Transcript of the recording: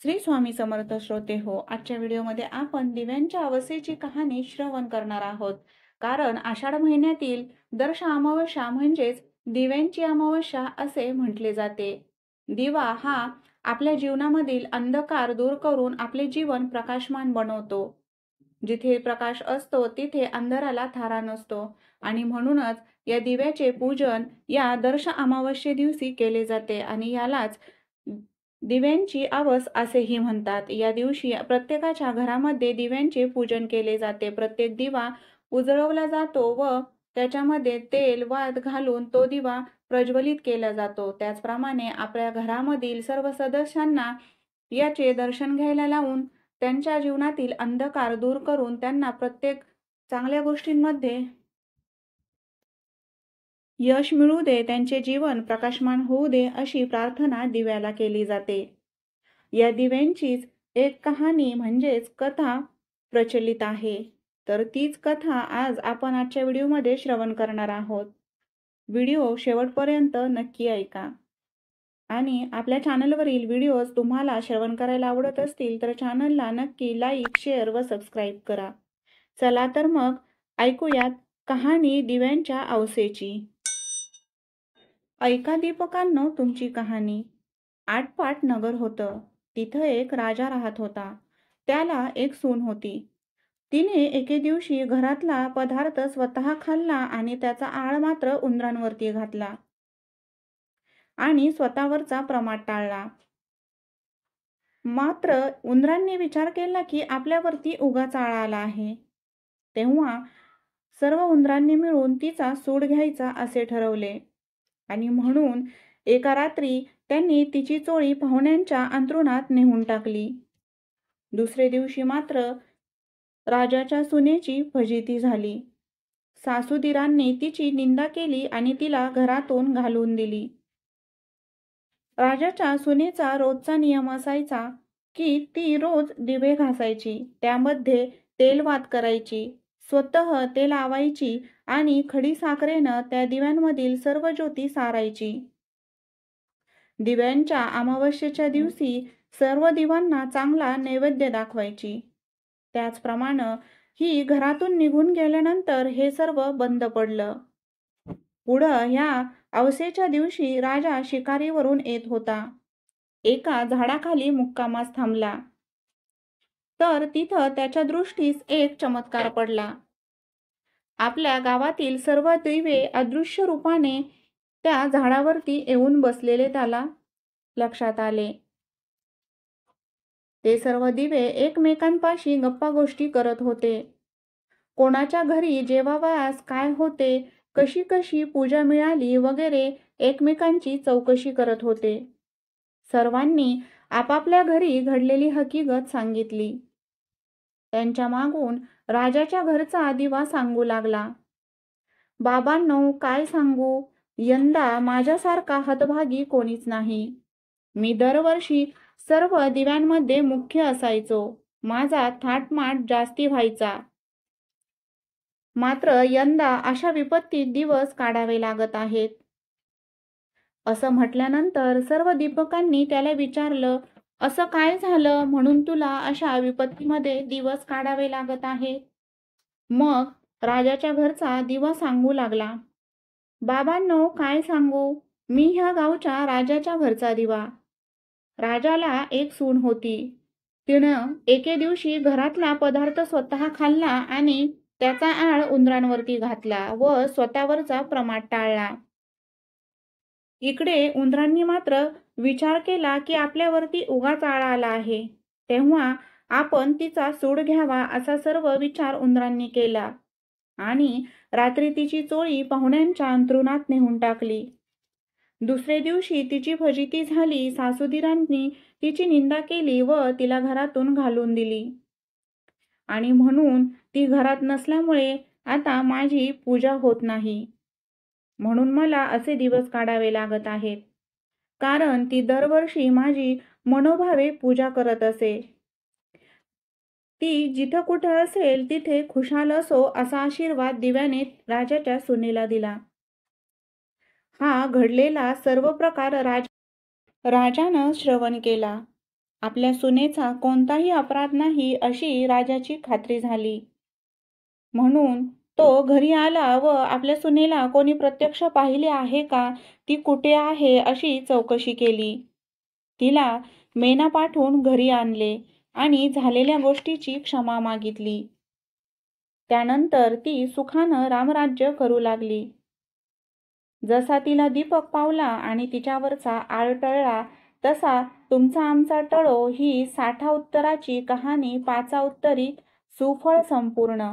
श्री स्वामी समर्थ श्रोते हो, आजच्या व्हिडिओमध्ये आपण दिव्यांच्या अवस्थेची कहाणी श्रवण करणार आहोत. कारण आषाढ महिन्यातील दर अमावस्या म्हणजेच दिव्यांची अमावस्या असे म्हटले जाते. दिवा हा आपल्या जीवनामधील अंधकार दूर करून आपले जीवन प्रकाशमान बनवतो. जिथे प्रकाश असतो तिथे अंधाराला थारा नसतो आणि म्हणूनच या दिव्याचे पूजन या दर अमावस्ये दिवशी केले जाते आणि यालाच दिव्यांची आवस असेही म्हणतात. या दिवशी प्रत्येकाच्या घरामध्ये दिव्यांचे पूजन केले जाते. प्रत्येक दिवा उजळवला जातो व त्याच्यामध्ये तेल वात घालून तो दिवा प्रज्वलित केला जातो. त्याचप्रमाणे आपल्या घरामधील सर्व सदस्यांना याचे दर्शन घ्यायला लावून त्यांच्या जीवनातील अंधकार दूर करून त्यांना प्रत्येक चांगल्या गोष्टींमध्ये यश मिळू दे, त्यांचे जीवन प्रकाशमान होऊ दे अशी प्रार्थना दिव्याला केली जाते. या दिव्यांचीच एक कहाणी म्हणजेच कथा प्रचलित आहे. तर तीच कथा आज आपण आजच्या व्हिडिओमध्ये श्रवण करणार आहोत. व्हिडिओ शेवटपर्यंत नक्की ऐका. आणि आपल्या चॅनलवरील व्हिडिओज तुम्हाला श्रवण करायला आवडत असतील तर चॅनलला नक्की लाईक, शेअर व सबस्क्राईब करा. चला तर मग ऐकूयात कहाणी दिव्यांच्या अवसेची. ऐका दीपकांनो तुमची कहाणी. आटपाट नगर होतं. तिथं एक राजा राहत होता. त्याला एक सून होती. तिने एके दिवशी घरातला पदार्थ स्वतः खाल्ला आणि त्याचा आळ मात्र उंदरांवरती घातला आणि स्वतःवरचा प्रमाद टाळला. मात्र उंदरांनी विचार केला की आपल्यावरती उगाच आळा आला आहे. तेव्हा सर्व उंदरांनी मिळून तिचा सूड घ्यायचा असे ठरवले आणि म्हणून एका रात्री त्यांनी तिची चोळी पाहुण्यांच्या अंथरुणात नेऊन टाकली. दुसरे दिवशी मात्र राजाच्या सुनेची फजिती झाली. सासूदिरांनी तिची निंदा केली आणि तिला घरातून घालवून दिली. राजाच्या सुनेचा रोजचा नियम असायचा की ती रोज दिवे घासायची, त्यामध्ये तेलवात करायची, स्वतः ते लावायची आणि खडी साखरेनं त्या दिव्यांमधील सर्व ज्योती सारायची. दिव्यांच्या अमावस्येच्या दिवशी सर्व दिवांना चांगला नैवेद्य दाखवायची. त्याचप्रमाणे ही घरातून निघून गेल्यानंतर हे सर्व बंद पडलं. पुढं ह्या अवसेच्या दिवशी राजा शिकारीवरून येत होता. एका झाडाखाली मुक्कामास थांबला तर तिथं त्याच्या दृष्टीस एक चमत्कार पडला. आपल्या गावातील सर्व दिवे अदृश्य रूपाने त्या झाडावरती येऊन बसलेले त्याला लक्षात आले. ते सर्व दिवे एकमेकांपाशी गप्पा गोष्टी करत होते. कोणाच्या घरी जेवावयास काय होते, कशी कशी पूजा मिळाली वगैरे एकमेकांची चौकशी करत होते. सर्वांनी आपापल्या घरी घडलेली हकीकत सांगितली. त्यांच्या मागून राजाच्या घरचा दिवा सांगू लागला. बाबांनो, काय सांगू, यंदा माझ्यासारखा हतभागी कोणीच नाही. मी दरवर्षी सर्व दिव्यांमध्ये मुख्य असायचो. माझा थाटमाट जास्ती व्हायचा. मात्र यंदा अशा विपत्तीत दिवस काढावे लागत आहेत. असं म्हटल्यानंतर सर्व दीपकांनी त्याला विचारलं, असं काय झालं म्हणून तुला अशा विपत्तीमध्ये दिवस काढावे लागत आहे? मग राजाच्या घरचा दिवा सांगू लागला. बाबांनो, काय सांगू, मी ह्या गावच्या राजाच्या घरचा दिवा. राजाला एक सून होती. तिनं एके दिवशी घरातला पदार्थ स्वतः खाल्ला आणि त्याचा आळ उंदरांवरती घातला व स्वतःवरचा प्रमाद टाळला. इकडे उंदरांनी मात्र विचार केला की आपल्यावरती उगाच आळा आला आहे, तेव्हा आपण तिचा सूड घ्यावा असा सर्व विचार उंदरांनी केला आणि रात्री तिची चोळी पाहुण्यांच्या अंथरुणात नेऊन टाकली. दुसरे दिवशी तिची फजिती झाली. सासूदिरांनी तिची निंदा केली व तिला घरातून घालवून दिली आणि म्हणून ती घरात नसल्यामुळे आता माझी पूजा होत नाही. म्हणून मला असे दिवस काढावे लागत आहेत. कारण ती दरवर्षी माझी मनोभावे पूजा करत असे. ती जिथं कुठं असेल तिथे खुशाल असो असा आशीर्वाद दिव्याने राजाच्या सुनेला दिला. हा घडलेला सर्व प्रकार राजानं श्रवण केला आपल्या सुनेचा कोणताही अपराध नाही अशी राजाची खात्री झाली. म्हणून तो घरी आला व आपल्या सुनेला कोणी प्रत्यक्ष पाहिले आहे का, ती कुठे आहे अशी चौकशी केली. तिला मेना पाठवून घरी आणले आणि झालेल्या गोष्टीची क्षमा मागितली. त्यानंतर ती सुखानं रामराज्य करू लागली. जसा तिला दीपक पावला आणि तिच्यावरचा आळ टळला, तसा तुमचा आमचा टळो ही 60 उत्तराची कहाणी 5 उत्तरी सुफळ संपूर्ण.